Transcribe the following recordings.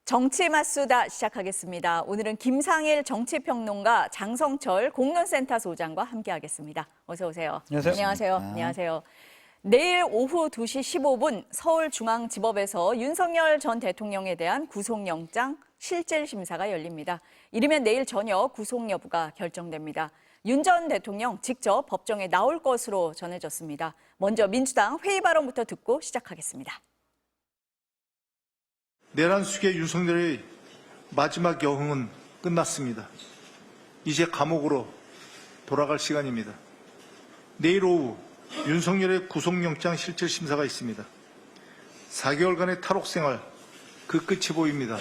정치 맞수다 시작하겠습니다. 오늘은 김상일 정치평론가 장성철 공론센터 소장과 함께하겠습니다. 어서 오세요. 안녕하세요. 안녕하세요. 내일 오후 2시 15분 서울중앙지법에서 윤석열 전 대통령에 대한 구속영장 실질심사가 열립니다. 이르면 내일 저녁 구속 여부가 결정됩니다. 윤 전 대통령 직접 법정에 나올 것으로 전해졌습니다. 먼저 민주당 회의 발언부터 듣고 시작하겠습니다. 내란 수계 윤석열의 마지막 여흥은 끝났습니다. 이제 감옥으로 돌아갈 시간입니다. 내일 오후 윤석열의 구속영장 실질심사가 있습니다. 4개월간의 탈옥 생활, 그 끝이 보입니다.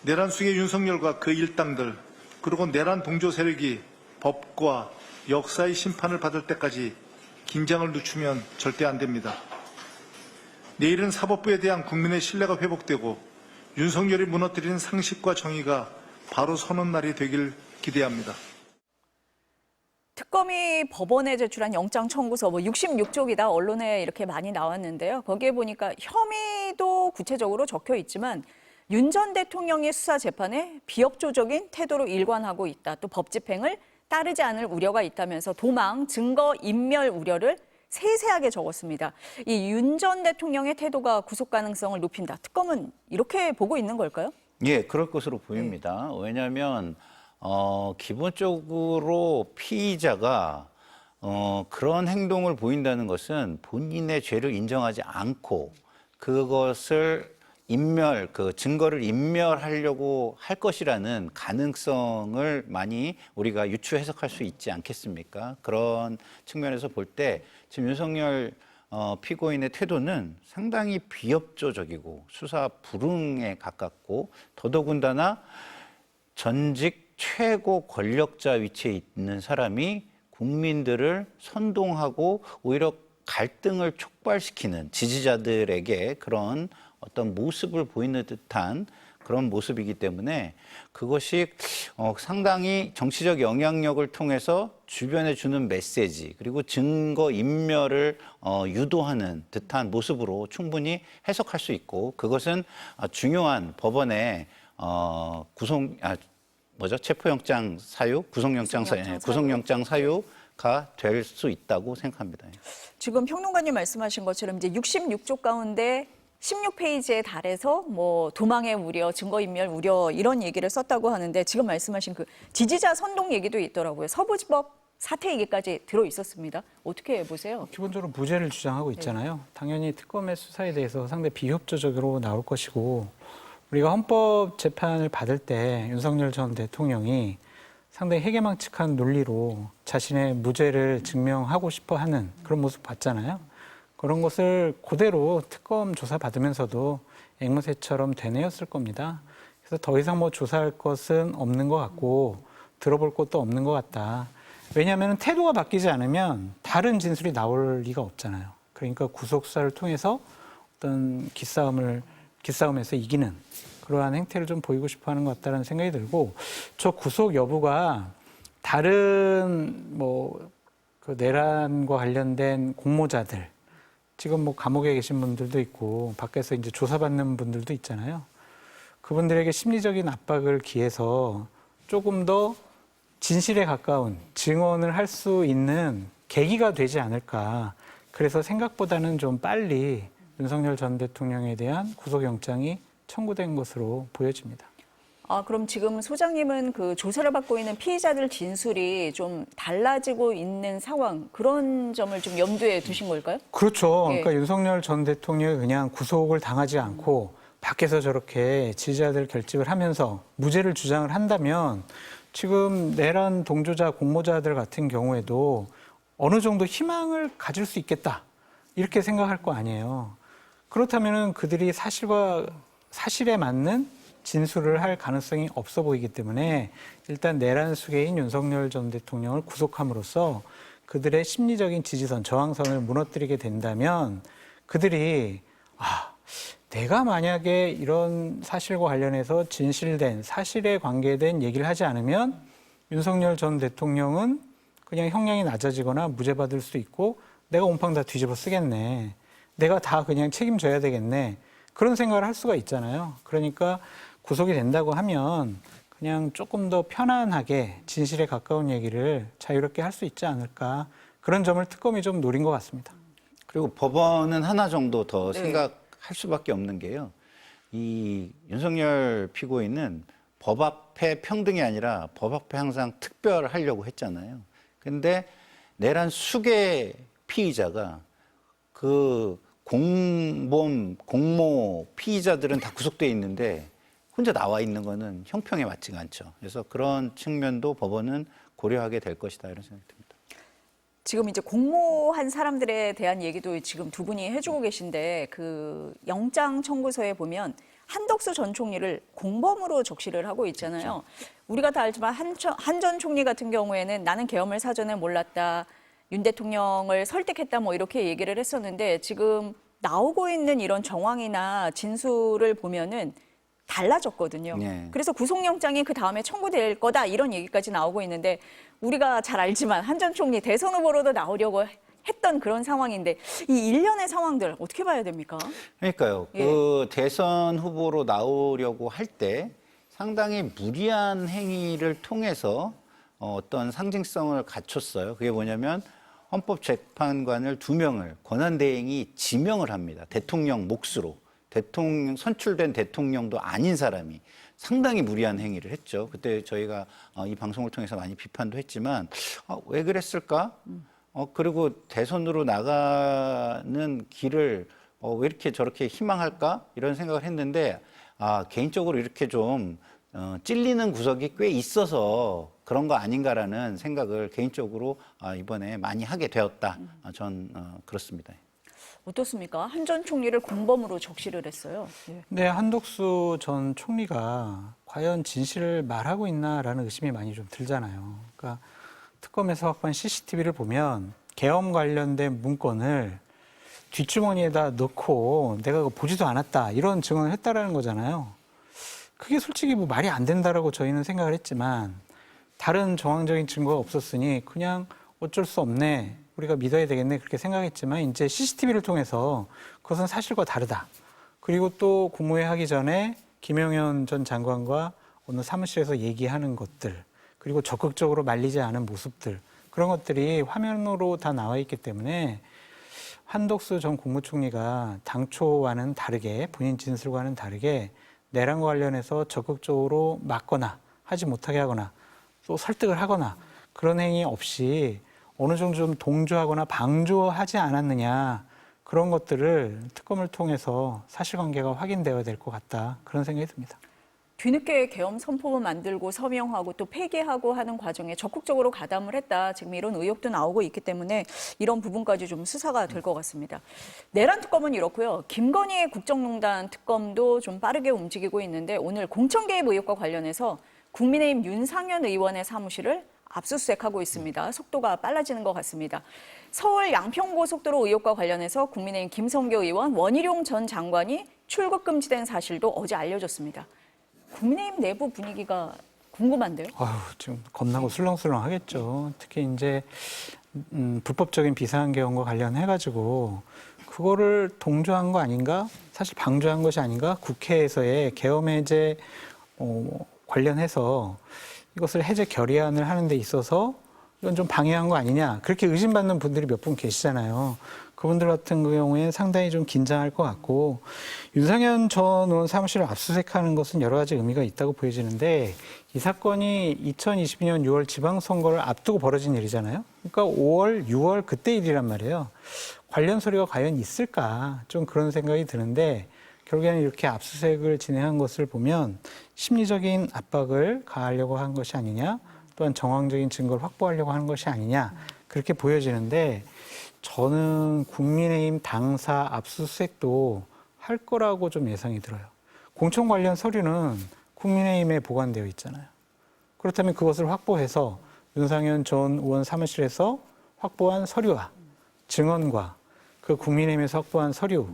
내란 수계 윤석열과 그 일당들, 그리고 내란 동조 세력이 법과 역사의 심판을 받을 때까지 긴장을 늦추면 절대 안 됩니다. 내일은 사법부에 대한 국민의 신뢰가 회복되고 윤석열이 무너뜨리는 상식과 정의가 바로 서는 날이 되길 기대합니다. 특검이 법원에 제출한 영장 청구서 66쪽이다 언론에 이렇게 많이 나왔는데요. 거기에 보니까 혐의도 구체적으로 적혀 있지만 윤 전 대통령의 수사 재판에 비협조적인 태도로 일관하고 있다. 또 법 집행을 따르지 않을 우려가 있다면서 도망, 증거 인멸 우려를 세세하게 적었습니다. 이 윤 전 대통령의 태도가 구속 가능성을 높인다. 특검은 이렇게 보고 있는 걸까요? 예, 그럴 것으로 보입니다. 왜냐하면 기본적으로 피의자가 그런 행동을 보인다는 것은 본인의 죄를 인정하지 않고 그것을 증거를 인멸하려고 할 것이라는 가능성을 많이 우리가 유추 해석할 수 있지 않겠습니까? 그런 측면에서 볼 때 지금 윤석열 피고인의 태도는 상당히 비협조적이고 수사 불응에 가깝고 더더군다나 전직 최고 권력자 위치에 있는 사람이 국민들을 선동하고 오히려 갈등을 촉발시키는 지지자들에게 그런 어떤 모습을 보이는 듯한 그런 모습이기 때문에 그것이 상당히 정치적 영향력을 통해서 주변에 주는 메시지 그리고 증거 인멸을 유도하는 듯한 모습으로 충분히 해석할 수 있고 그것은 중요한 법원의 체포영장 사유, 구속영장 사유가 될 수 있다고 생각합니다. 지금 평론가님 말씀하신 것처럼 이제 66쪽 가운데 16페이지에 달해서 도망의 우려, 증거인멸 우려 이런 얘기를 썼다고 하는데 지금 말씀하신 그 지지자 선동 얘기도 있더라고요. 서부지법 사퇴 얘기까지 들어 있었습니다. 어떻게 보세요? 기본적으로 무죄를 주장하고 있잖아요. 당연히 특검의 수사에 대해서 상당히 비협조적으로 나올 것이고 우리가 헌법 재판을 받을 때 윤석열 전 대통령이 상당히 해괴망측한 논리로 자신의 무죄를 증명하고 싶어 하는 그런 모습 봤잖아요. 그런 것을 그대로 특검 조사 받으면서도 앵무새처럼 되뇌었을 겁니다. 그래서 더 이상 조사할 것은 없는 것 같고 들어볼 것도 없는 것 같다. 왜냐하면 태도가 바뀌지 않으면 다른 진술이 나올 리가 없잖아요. 그러니까 구속 수사를 통해서 어떤 기싸움에서 이기는 그러한 행태를 좀 보이고 싶어하는 것 같다는 생각이 들고 저 구속 여부가 다른 그 내란과 관련된 공모자들 지금 감옥에 계신 분들도 있고 밖에서 이제 조사받는 분들도 있잖아요. 그분들에게 심리적인 압박을 기해서 조금 더 진실에 가까운 증언을 할 수 있는 계기가 되지 않을까. 그래서 생각보다는 좀 빨리 윤석열 전 대통령에 대한 구속영장이 청구된 것으로 보여집니다. 그럼 지금 소장님은 그 조사를 받고 있는 피의자들 진술이 좀 달라지고 있는 상황, 그런 점을 좀 염두에 두신 걸까요? 그렇죠. 예. 그러니까 윤석열 전 대통령이 그냥 구속을 당하지 않고 밖에서 저렇게 지지자들 결집을 하면서 무죄를 주장을 한다면 지금 내란 동조자, 공모자들 같은 경우에도 어느 정도 희망을 가질 수 있겠다. 이렇게 생각할 거 아니에요. 그렇다면 그들이 사실에 맞는 진술을 할 가능성이 없어 보이기 때문에 일단 내란 수괴인 윤석열 전 대통령을 구속함으로써 그들의 심리적인 지지선, 저항선을 무너뜨리게 된다면 그들이 내가 만약에 이런 사실과 관련해서 진실된 사실에 관계된 얘기를 하지 않으면 윤석열 전 대통령은 그냥 형량이 낮아지거나 무죄받을 수 있고 내가 온팡 다 뒤집어 쓰겠네. 내가 다 그냥 책임져야 되겠네. 그런 생각을 할 수가 있잖아요. 그러니까 구속이 된다고 하면 그냥 조금 더 편안하게 진실에 가까운 얘기를 자유롭게 할 수 있지 않을까. 그런 점을 특검이 좀 노린 것 같습니다. 그리고 법원은 하나 정도 더 네. 생각할 수밖에 없는 게요. 이 윤석열 피고인은 법 앞에 평등이 아니라 법 앞에 항상 특별하려고 했잖아요. 근데 내란 수개 피의자가 그 공범, 공모 피의자들은 다 구속돼 있는데 혼자 나와 있는 거는 형평에 맞지가 않죠. 그래서 그런 측면도 법원은 고려하게 될 것이다 이런 생각이 듭니다. 지금 이제 공모한 사람들에 대한 얘기도 지금 두 분이 해주고 계신데 그 영장 청구서에 보면 한덕수 전 총리를 공범으로 적시를 하고 있잖아요. 우리가 다 알지만 한 전 총리 같은 경우에는 나는 계엄을 사전에 몰랐다. 윤 대통령을 설득했다 뭐 이렇게 얘기를 했었는데 지금 나오고 있는 이런 정황이나 진술을 보면은 달라졌거든요. 네. 그래서 구속영장이 그 다음에 청구될 거다 이런 얘기까지 나오고 있는데 우리가 잘 알지만 한 전 총리 대선 후보로도 나오려고 했던 그런 상황인데 이 일련의 상황들 어떻게 봐야 됩니까? 그러니까요. 예. 그 대선 후보로 나오려고 할 때 상당히 무리한 행위를 통해서 어떤 상징성을 갖췄어요. 그게 뭐냐면 헌법재판관을 2명을 권한대행이 지명을 합니다. 대통령 몫으로. 선출된 대통령도 아닌 사람이 상당히 무리한 행위를 했죠. 그때 저희가 이 방송을 통해서 많이 비판도 했지만 왜 그랬을까? 그리고 대선으로 나가는 길을 왜 이렇게 저렇게 희망할까? 이런 생각을 했는데 개인적으로 이렇게 좀 찔리는 구석이 꽤 있어서 그런 거 아닌가라는 생각을 개인적으로 이번에 많이 하게 되었다. 전 그렇습니다. 어떻습니까? 한 전 총리를 공범으로 적시를 했어요. 예. 네, 한덕수 전 총리가 과연 진실을 말하고 있나라는 의심이 많이 좀 들잖아요. 그러니까 특검에서 확보한 CCTV를 보면 계엄 관련된 문건을 뒷주머니에다 넣고 내가 그거 보지도 않았다 이런 증언을 했다라는 거잖아요. 그게 솔직히 뭐 말이 안 된다라고 저희는 생각을 했지만 다른 정황적인 증거가 없었으니 그냥 어쩔 수 없네. 우리가 믿어야 되겠네 그렇게 생각했지만 이제 CCTV를 통해서 그것은 사실과 다르다. 그리고 또 국무회 하기 전에 김영현 전 장관과 어느 사무실에서 얘기하는 것들 그리고 적극적으로 말리지 않은 모습들 그런 것들이 화면으로 다 나와 있기 때문에 한덕수 전 국무총리가 당초와는 다르게 본인 진술과는 다르게 내란과 관련해서 적극적으로 막거나 하지 못하게 하거나 또 설득을 하거나 그런 행위 없이 어느 정도 좀 동조하거나 방조하지 않았느냐 그런 것들을 특검을 통해서 사실관계가 확인되어야 될 것 같다 그런 생각이 듭니다. 뒤늦게 계엄 선포문 만들고 서명하고 또 폐기하고 하는 과정에 적극적으로 가담을 했다. 지금 이런 의혹도 나오고 있기 때문에 이런 부분까지 좀 수사가 될 것 같습니다. 내란 특검은 이렇고요. 김건희 국정농단 특검도 좀 빠르게 움직이고 있는데 오늘 공천 개입 의혹과 관련해서 국민의힘 윤상현 의원의 사무실을 압수수색하고 있습니다. 속도가 빨라지는 것 같습니다. 서울 양평고속도로 의혹과 관련해서 국민의힘 김성교 의원, 원희룡 전 장관이 출국 금지된 사실도 어제 알려졌습니다. 국민의힘 내부 분위기가 궁금한데요. 지금 겁나고 술렁술렁 하겠죠. 특히 이제 불법적인 비상계엄과 관련해가지고 그거를 동조한 거 아닌가? 사실 방조한 것이 아닌가? 국회에서의 계엄 해제 관련해서 이것을 해제 결의안을 하는 데 있어서 이건 좀 방해한 거 아니냐. 그렇게 의심받는 분들이 몇 분 계시잖아요. 그분들 같은 경우에는 상당히 좀 긴장할 것 같고 윤상현 전 의원 사무실을 압수수색하는 것은 여러 가지 의미가 있다고 보여지는데 이 사건이 2022년 6월 지방선거를 앞두고 벌어진 일이잖아요. 그러니까 5월, 6월 그때 일이란 말이에요. 관련 서류가 과연 있을까 좀 그런 생각이 드는데 결국에는 이렇게 압수수색을 진행한 것을 보면 심리적인 압박을 가하려고 한 것이 아니냐 또한 정황적인 증거를 확보하려고 하는 것이 아니냐 그렇게 보여지는데 저는 국민의힘 당사 압수수색도 할 거라고 좀 예상이 들어요. 공천 관련 서류는 국민의힘에 보관되어 있잖아요. 그렇다면 그것을 확보해서 윤상현 전 의원 사무실에서 확보한 서류와 증언과 그 국민의힘에서 확보한 서류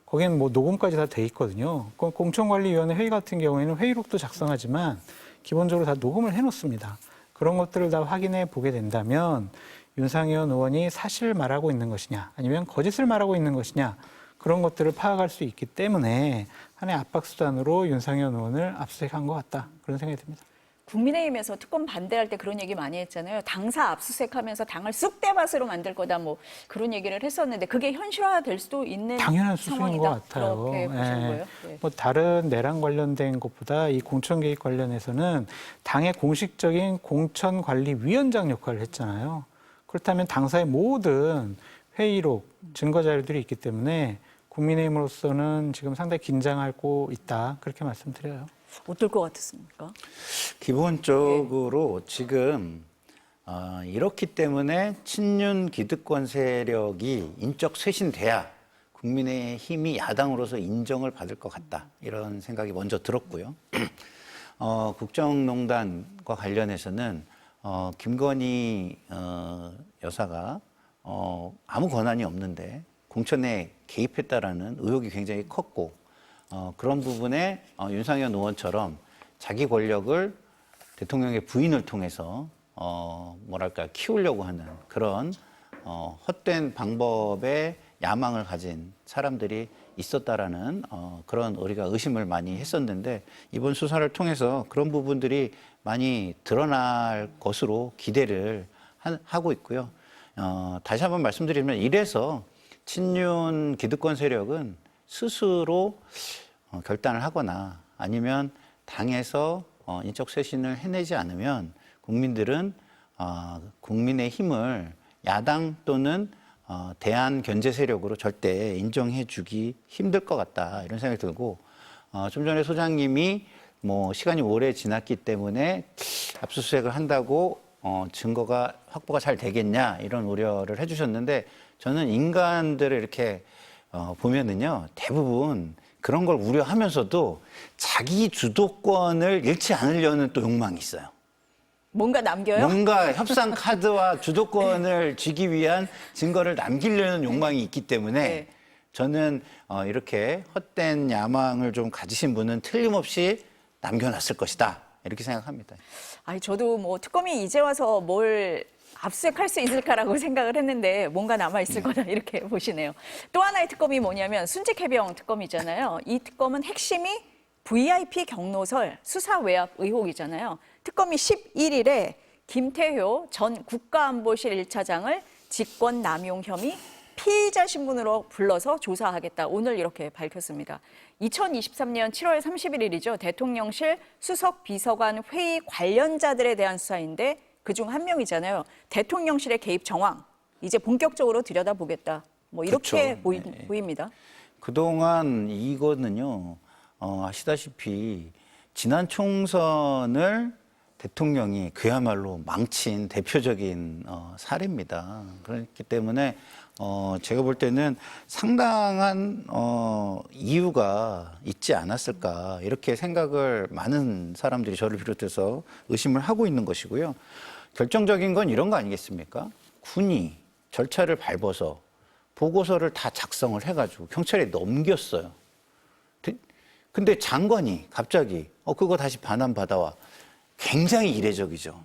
거기는 뭐 녹음까지 다 돼 있거든요. 공천관리위원회 회의 같은 경우에는 회의록도 작성하지만 기본적으로 다 녹음을 해놓습니다. 그런 것들을 다 확인해 보게 된다면 윤상현 의원이 사실을 말하고 있는 것이냐 아니면 거짓을 말하고 있는 것이냐 그런 것들을 파악할 수 있기 때문에 하나의 압박 수단으로 윤상현 의원을 압수수색한 것 같다. 그런 생각이 듭니다. 국민의힘에서 특검 반대할 때 그런 얘기 많이 했잖아요. 당사 압수수색하면서 당을 쑥대밭으로 만들 거다 뭐 그런 얘기를 했었는데 그게 현실화될 수도 있는 당연한 수순인 상황이다. 것 같아요. 그렇게 보시는 거예요? 네. 뭐 다른 내랑 관련된 것보다 이 공천 개입 관련해서는 당의 공식적인 공천관리위원장 역할을 했잖아요. 그렇다면 당사의 모든 회의록, 증거 자료들이 있기 때문에 국민의힘으로서는 지금 상당히 긴장하고 있다. 그렇게 말씀드려요. 어떨 것 같습니까? 기본적으로 지금 이렇기 때문에 친윤 기득권 세력이 인적 쇄신돼야 국민의힘이 야당으로서 인정을 받을 것 같다. 이런 생각이 먼저 들었고요. 국정농단과 관련해서는 김건희 여사가 아무 권한이 없는데 공천에 개입했다라는 의혹이 굉장히 컸고 그런 부분에 윤상현 의원처럼 자기 권력을 대통령의 부인을 통해서 뭐랄까 키우려고 하는 그런 헛된 방법의 야망을 가진 사람들이 있었다라는 그런 우리가 의심을 많이 했었는데 이번 수사를 통해서 그런 부분들이 많이 드러날 것으로 기대를 하고 있고요. 다시 한번 말씀드리면 이래서 친윤 기득권 세력은 스스로 결단을 하거나 아니면 당에서 인적 쇄신을 해내지 않으면 국민들은 국민의 힘을 야당 또는 대한 견제 세력으로 절대 인정해 주기 힘들 것 같다 이런 생각이 들고 좀 전에 소장님이 뭐 시간이 오래 지났기 때문에 압수수색을 한다고 증거가 확보가 잘 되겠냐 이런 우려를 해주셨는데 저는 인간들을 이렇게 보면은요 대부분 그런 걸 우려하면서도 자기 주도권을 잃지 않으려는 또 욕망이 있어요. 뭔가 남겨요? 뭔가 협상 카드와 주도권을 쥐기 위한 증거를 남기려는 욕망이 있기 때문에 네. 저는 이렇게 헛된 야망을 좀 가지신 분은 틀림없이 남겨놨을 것이다 이렇게 생각합니다. 아니 저도 뭐 특검이 이제 와서 뭘 압수수색할 수 있을까라고 생각을 했는데 뭔가 남아있을 거다 이렇게 보시네요. 또 하나의 특검이 뭐냐면 순직해병 특검이잖아요. 이 특검은 핵심이 VIP 경로설 수사 외압 의혹이잖아요. 특검이 11일에 김태효 전 국가안보실 1차장을 직권 남용 혐의 피의자 신분으로 불러서 조사하겠다. 오늘 이렇게 밝혔습니다. 2023년 7월 31일이죠. 대통령실 수석 비서관 회의 관련자들에 대한 수사인데 그중 한 명이잖아요. 대통령실의 개입 정황 이제 본격적으로 들여다보겠다. 뭐 이렇게 그렇죠. 보입니다. 그동안 이거는요 아시다시피 지난 총선을 대통령이 그야말로 망친 대표적인 사례입니다. 그렇기 때문에 제가 볼 때는 상당한 이유가 있지 않았을까 이렇게 생각을 많은 사람들이 저를 비롯해서 의심을 하고 있는 것이고요. 결정적인 건 이런 거 아니겠습니까? 군이 절차를 밟아서 보고서를 다 작성을 해가지고 경찰에 넘겼어요. 근데 장관이 갑자기 그거 다시 반환받아와. 굉장히 이례적이죠.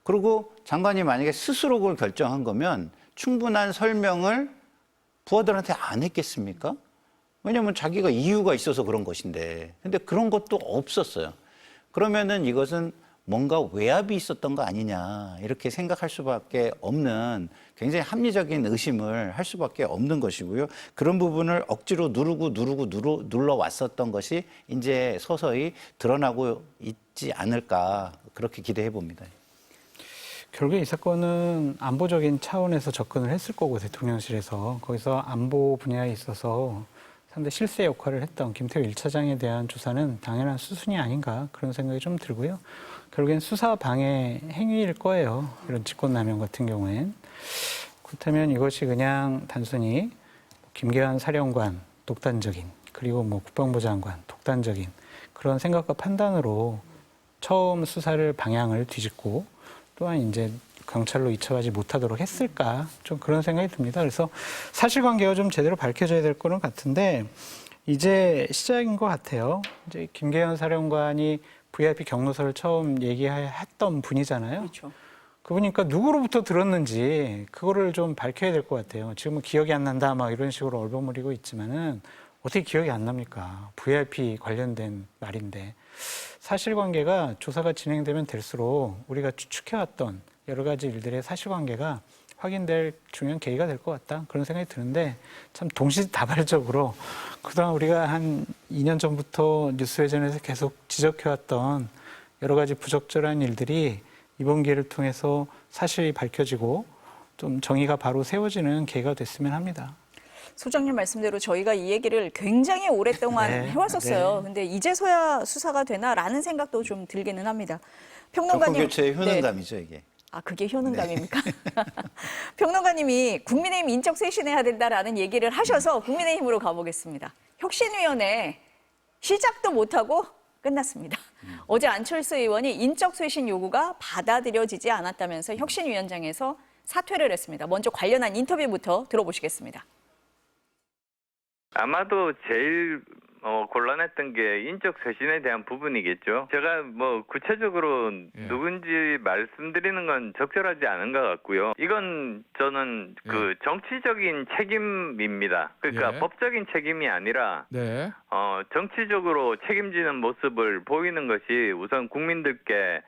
그리고 장관이 만약에 스스로 그걸 결정한 거면 충분한 설명을 부하들한테 안 했겠습니까? 왜냐하면 자기가 이유가 있어서 그런 것인데. 근데 그런 것도 없었어요. 그러면은 이것은 뭔가 외압이 있었던 거 아니냐 이렇게 생각할 수밖에 없는 굉장히 합리적인 의심을 할 수밖에 없는 것이고요. 그런 부분을 억지로 눌러왔었던 것이 이제 서서히 드러나고 있지 않을까 그렇게 기대해 봅니다. 결국에 이 사건은 안보적인 차원에서 접근을 했을 거고 대통령실에서 거기서 안보 분야에 있어서 상당히 실세 역할을 했던 김태우 1차장에 대한 조사는 당연한 수순이 아닌가 그런 생각이 좀 들고요. 결국엔 수사 방해 행위일 거예요. 이런 직권남용 같은 경우엔. 그렇다면 이것이 그냥 단순히 김계환 사령관 독단적인 그리고 뭐 국방부 장관 독단적인 그런 생각과 판단으로 처음 수사를 방향을 뒤집고 또한 이제 경찰로 이첩하지 못하도록 했을까 좀 그런 생각이 듭니다. 그래서 사실관계가 좀 제대로 밝혀져야 될 거는 같은데 이제 시작인 것 같아요. 이제 김계현 사령관이 VIP 경로서를 처음 얘기했던 분이잖아요. 그렇죠. 그러니까 누구로부터 들었는지 그거를 좀 밝혀야 될 것 같아요. 지금은 기억이 안 난다 막 이런 식으로 얼버무리고 있지만은 어떻게 기억이 안 납니까? VIP 관련된 말인데 사실관계가 조사가 진행되면 될수록 우리가 추측해왔던 여러 가지 일들의 사실관계가 확인될 중요한 계기가 될 것 같다. 그런 생각이 드는데 참 동시다발적으로 그동안 우리가 한 2년 전부터 뉴스회전에서 계속 지적해왔던 여러 가지 부적절한 일들이 이번 기회를 통해서 사실이 밝혀지고 좀 정의가 바로 세워지는 계기가 됐으면 합니다. 소장님 말씀대로 저희가 이 얘기를 굉장히 오랫동안 네, 해왔었어요. 네. 근데 이제서야 수사가 되나라는 생각도 좀 들기는 합니다. 평론가님. 정권교체의 네. 효능감이죠, 이게. 아, 그게 효능감입니까? 평론가님이 국민의힘 인적 쇄신해야 된다라는 얘기를 하셔서 국민의힘으로 가보겠습니다. 혁신위원회 시작도 못하고 끝났습니다. 어제 안철수 의원이 인적 쇄신 요구가 받아들여지지 않았다면서 혁신위원장에서 사퇴를 했습니다. 먼저 관련한 인터뷰부터 들어보시겠습니다. 아마도 제일 곤란했던 게 인적 쇄신에 대한 부분이겠죠. 제가 뭐 구체적으로 누군지 말씀드리는 건 적절하지 않은 것 같고요. 이건 저는 그 정치적인 책임입니다. 그러니까 법적인 책임이 아니라 정치적으로 책임지는 모습을 보이는 것이 우선 국민들께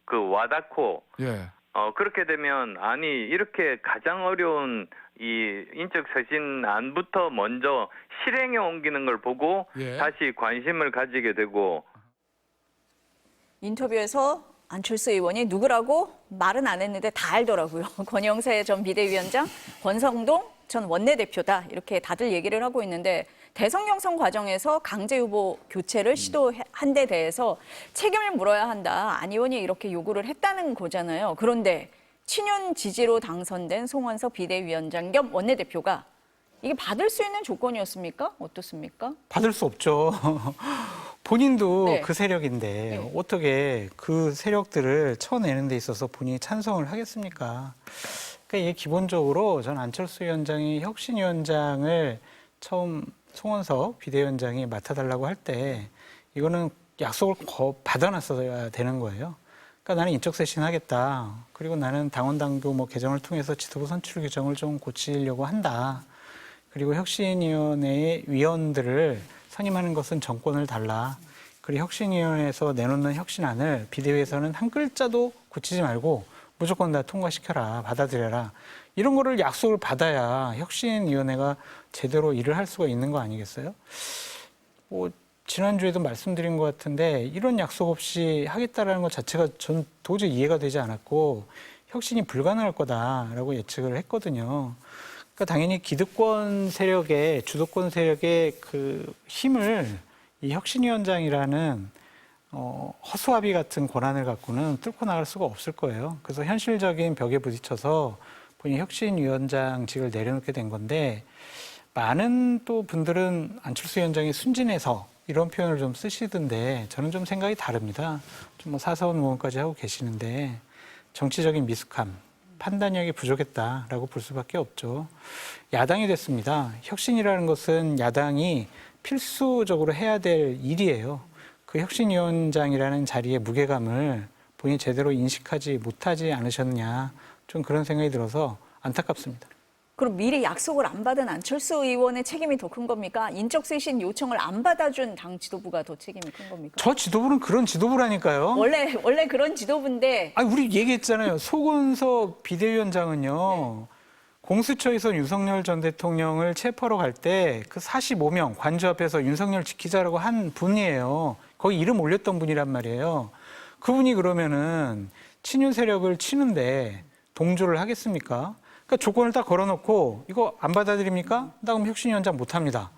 그 와닿고 그렇게 되면 아니 이렇게 가장 어려운 이 인적 쇄신안부터 먼저 실행에 옮기는 걸 보고 다시 관심을 가지게 되고. 인터뷰에서 안철수 의원이 누구라고 말은 안 했는데 다 알더라고요. 권영세 전 비대위원장, 권성동 전 원내대표다 이렇게 다들 얘기를 하고 있는데 대선 경선 과정에서 강제 후보 교체를 시도한 데 대해서 책임을 물어야 한다. 안 의원이 이렇게 요구를 했다는 거잖아요. 그런데 친윤 지지로 당선된 송원석 비대위원장 겸 원내대표가 이게 받을 수 있는 조건이었습니까? 어떻습니까? 받을 수 없죠. 본인도 네. 그 세력인데 어떻게 그 세력들을 쳐내는 데 있어서 본인이 찬성을 하겠습니까? 그러니까 이게 기본적으로 전 안철수 위원장이 혁신위원장을 처음 송원석 비대위원장이 맡아달라고 할 때 이거는 약속을 받아놨어야 되는 거예요. 그러니까 나는 인적 쇄신하겠다. 그리고 나는 당원 당규 뭐 개정을 통해서 지도부 선출 규정을 좀 고치려고 한다. 그리고 혁신위원회의 위원들을 선임하는 것은 정권을 달라. 그리고 혁신위원회에서 내놓는 혁신안을 비대위에서는 한 글자도 고치지 말고 무조건 다 통과시켜라, 받아들여라. 이런 거를 약속을 받아야 혁신위원회가 제대로 일을 할 수가 있는 거 아니겠어요? 뭐 지난주에도 말씀드린 것 같은데 이런 약속 없이 하겠다라는 것 자체가 전 도저히 이해가 되지 않았고 혁신이 불가능할 거다라고 예측을 했거든요. 그러니까 당연히 기득권 세력의 주도권 세력의 그 힘을 이 혁신위원장이라는 허수아비 같은 권한을 갖고는 뚫고 나갈 수가 없을 거예요. 그래서 현실적인 벽에 부딪혀서 본인이 혁신위원장직을 내려놓게 된 건데 많은 또 분들은 안철수 위원장이 순진해서 이런 표현을 좀 쓰시던데 저는 좀 생각이 다릅니다. 좀 뭐 사사원 의원까지 하고 계시는데 정치적인 미숙함, 판단력이 부족했다라고 볼 수밖에 없죠. 야당이 됐습니다. 혁신이라는 것은 야당이 필수적으로 해야 될 일이에요. 그 혁신위원장이라는 자리의 무게감을 본인이 제대로 인식하지 못하지 않으셨냐 좀 그런 생각이 들어서 안타깝습니다. 그럼 미리 약속을 안 받은 안철수 의원의 책임이 더 큰 겁니까? 인적 쇄신 요청을 안 받아준 당 지도부가 더 책임이 큰 겁니까? 저 지도부는 그런 지도부라니까요. 원래 그런 지도부인데 아니, 우리 얘기했잖아요. 소근석 비대위원장은요. 공수처에서 윤석열 전 대통령을 체포하러 갈 때 그 45명 관저 앞에서 윤석열 지키자라고 한 분이에요. 거기 이름 올렸던 분이란 말이에요. 그분이 그러면은 친윤 세력을 치는데 동조를 하겠습니까? 그러니까 조건을 딱 걸어놓고 이거 안 받아들입니까? 나 그럼 혁신위원장 못합니다.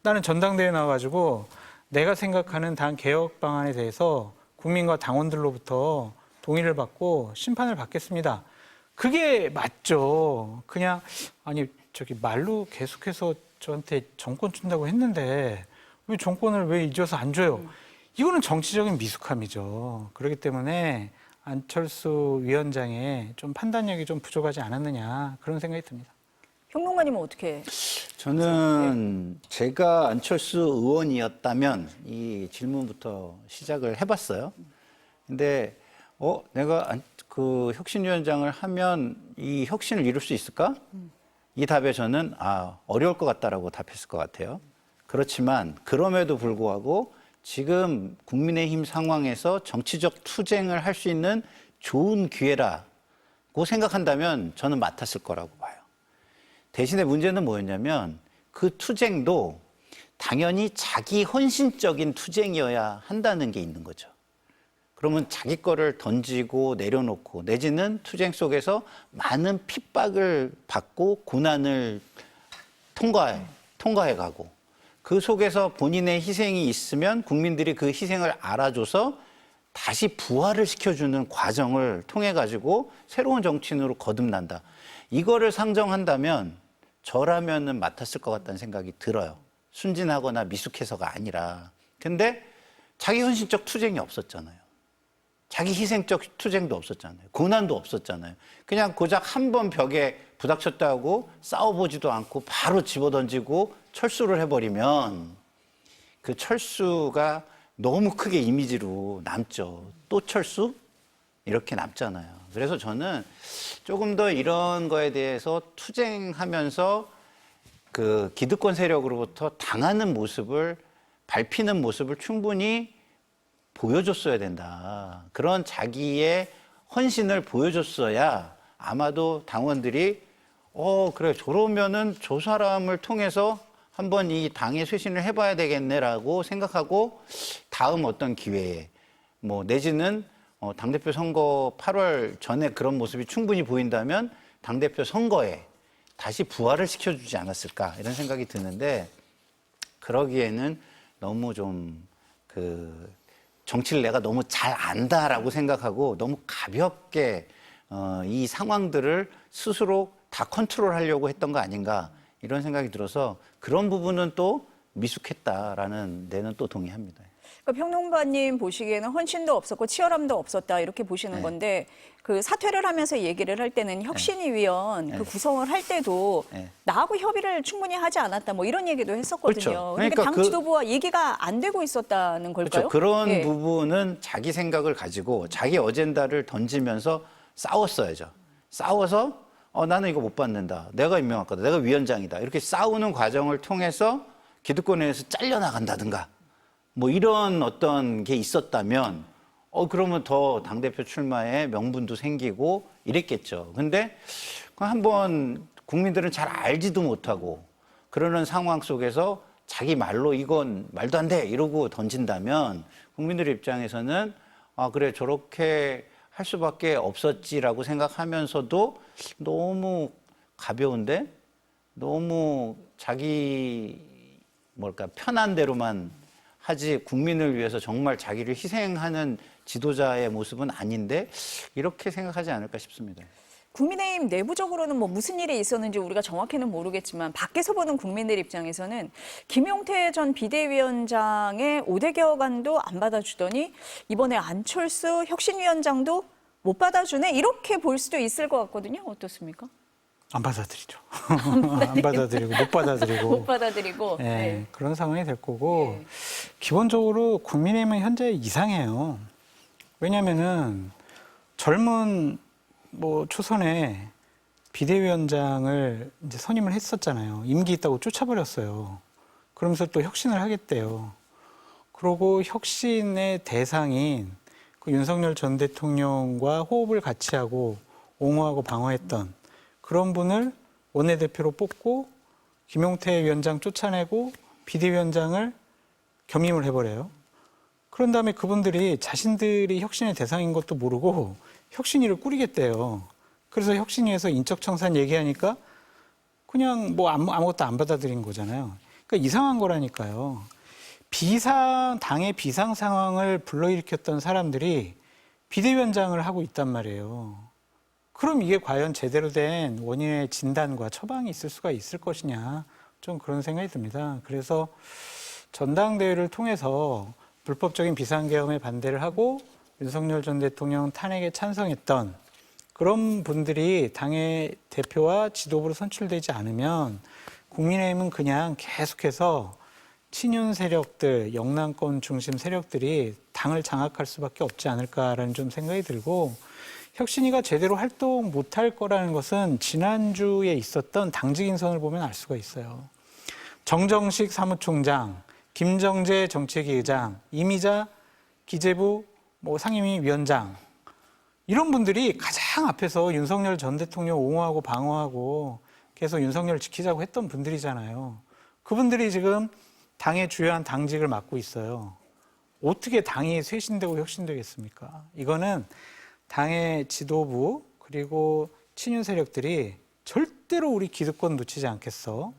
나는 전당대회에 나와가지고 내가 생각하는 당 개혁 방안에 대해서 국민과 당원들로부터 동의를 받고 심판을 받겠습니다. 그게 맞죠. 그냥 아니 저기 말로 계속해서 저한테 정권 준다고 했는데 왜 정권을 왜 잊어서 안 줘요? 이거는 정치적인 미숙함이죠. 그렇기 때문에 안철수 위원장의 좀 판단력이 좀 부족하지 않았느냐 그런 생각이 듭니다. 평론가님은 어떻게? 저는 제가 안철수 의원이었다면 이 질문부터 시작을 해봤어요. 근데 내가 그 혁신위원장을 하면 이 혁신을 이룰 수 있을까? 이 답에 저는 어려울 것 같다라고 답했을 것 같아요. 그렇지만 그럼에도 불구하고 지금 국민의힘 상황에서 정치적 투쟁을 할 수 있는 좋은 기회라고 생각한다면 저는 맡았을 거라고 봐요. 대신에 문제는 뭐였냐면 그 투쟁도 당연히 자기 헌신적인 투쟁이어야 한다는 게 있는 거죠. 그러면 자기 거를 던지고 내려놓고 내지는 투쟁 속에서 많은 핍박을 받고 고난을 통과해 가고 그 속에서 본인의 희생이 있으면 국민들이 그 희생을 알아줘서 다시 부활을 시켜주는 과정을 통해 가지고 새로운 정치인으로 거듭난다. 이거를 상정한다면 저라면은 맡았을 것 같다는 생각이 들어요. 순진하거나 미숙해서가 아니라. 근데 자기 헌신적 투쟁이 없었잖아요. 자기 희생적 투쟁도 없었잖아요. 고난도 없었잖아요. 그냥 고작 한 번 벽에 부닥쳤다고 싸워보지도 않고 바로 집어던지고 철수를 해버리면 그 철수가 너무 크게 이미지로 남죠. 또 철수? 이렇게 남잖아요. 그래서 저는 조금 더 이런 거에 대해서 투쟁하면서 그 기득권 세력으로부터 당하는 모습을 밟히는 모습을 충분히 보여줬어야 된다. 그런 자기의 헌신을 보여줬어야 아마도 당원들이 그래 저러면은 저 사람을 통해서 한번 이 당의 쇄신을 해봐야 되겠네라고 생각하고 다음 어떤 기회에 뭐 내지는 당대표 선거 8월 전에 그런 모습이 충분히 보인다면 당대표 선거에 다시 부활을 시켜주지 않았을까 이런 생각이 드는데 그러기에는 너무 좀 정치를 내가 너무 잘 안다라고 생각하고 너무 가볍게 이 상황들을 스스로 다 컨트롤하려고 했던 거 아닌가 이런 생각이 들어서 그런 부분은 또 미숙했다라는 데는 또 동의합니다. 그러니까 평론가님 보시기에는 헌신도 없었고 치열함도 없었다 이렇게 보시는 건데 그 사퇴를 하면서 얘기를 할 때는 혁신위원 그 구성을 할 때도 나하고 협의를 충분히 하지 않았다 뭐 이런 얘기도 했었거든요. 그렇죠. 그러니까 당 지도부와 얘기가 안 되고 있었다는 걸까요? 그렇죠. 그런 부분은 자기 생각을 가지고 자기 어젠다를 던지면서 싸웠어야죠. 싸워서 나는 이거 못 받는다. 내가 임명할 거다. 내가 위원장이다. 이렇게 싸우는 과정을 통해서 기득권에서 잘려나간다든가 뭐 이런 어떤 게 있었다면 그러면 더 당대표 출마에 명분도 생기고 이랬겠죠. 근데 한번 국민들은 잘 알지도 못하고 그러는 상황 속에서 자기 말로 이건 말도 안 돼 이러고 던진다면 국민들 입장에서는 그래 저렇게 할 수밖에 없었지라고 생각하면서도 너무 가벼운데 너무 자기 편한 대로만 하지 국민을 위해서 정말 자기를 희생하는 지도자의 모습은 아닌데 이렇게 생각하지 않을까 싶습니다. 국민의힘 내부적으로는 뭐 무슨 일이 있었는지 우리가 정확히는 모르겠지만 밖에서 보는 국민들 입장에서는 김용태 전 비대위원장의 5대 격안도 안 받아주더니 이번에 안철수 혁신위원장도 못 받아주네 이렇게 볼 수도 있을 것 같거든요. 어떻습니까? 안 받아들이죠. 안 받아들이고 못 받아들이고. 못 받아들이고. 네, 그런 상황이 될 거고 기본적으로 국민의힘은 현재 이상해요. 왜냐하면은 젊은 초선에 비대위원장을 이제 선임을 했었잖아요. 임기 있다고 쫓아버렸어요. 그러면서 또 혁신을 하겠대요. 그러고 혁신의 대상인 그 윤석열 전 대통령과 호흡을 같이 하고 옹호하고 방어했던 그런 분을 원내대표로 뽑고 김용태 위원장 쫓아내고 비대위원장을 겸임을 해버려요. 그런 다음에 그분들이 자신들이 혁신의 대상인 것도 모르고 혁신위를 꾸리겠대요. 그래서 혁신위에서 인적청산 얘기하니까 그냥 아무것도 안 받아들인 거잖아요. 그러니까 이상한 거라니까요. 당의 비상 상황을 불러일으켰던 사람들이 비대위원장을 하고 있단 말이에요. 그럼 이게 과연 제대로 된 원인의 진단과 처방이 있을 수가 있을 것이냐, 좀 그런 생각이 듭니다. 그래서 전당대회를 통해서 불법적인 비상계엄에 반대를 하고 윤석열 전 대통령 탄핵에 찬성했던 그런 분들이 당의 대표와 지도부로 선출되지 않으면 국민의힘은 그냥 계속해서 친윤 세력들, 영남권 중심 세력들이 당을 장악할 수밖에 없지 않을까라는 좀 생각이 들고 혁신위가 제대로 활동 못할 거라는 것은 지난주에 있었던 당직 인선을 보면 알 수가 있어요. 정정식 사무총장, 김정재 정책위 의장, 이미자 기재부 상임위 위원장 이런 분들이 가장 앞에서 윤석열 전 대통령 옹호하고 방어하고 계속 윤석열을 지키자고 했던 분들이잖아요. 그분들이 지금 당의 주요한 당직을 맡고 있어요. 어떻게 당이 쇄신되고 혁신되겠습니까? 이거는 당의 지도부 그리고 친윤 세력들이 절대로 우리 기득권 놓치지 않겠어.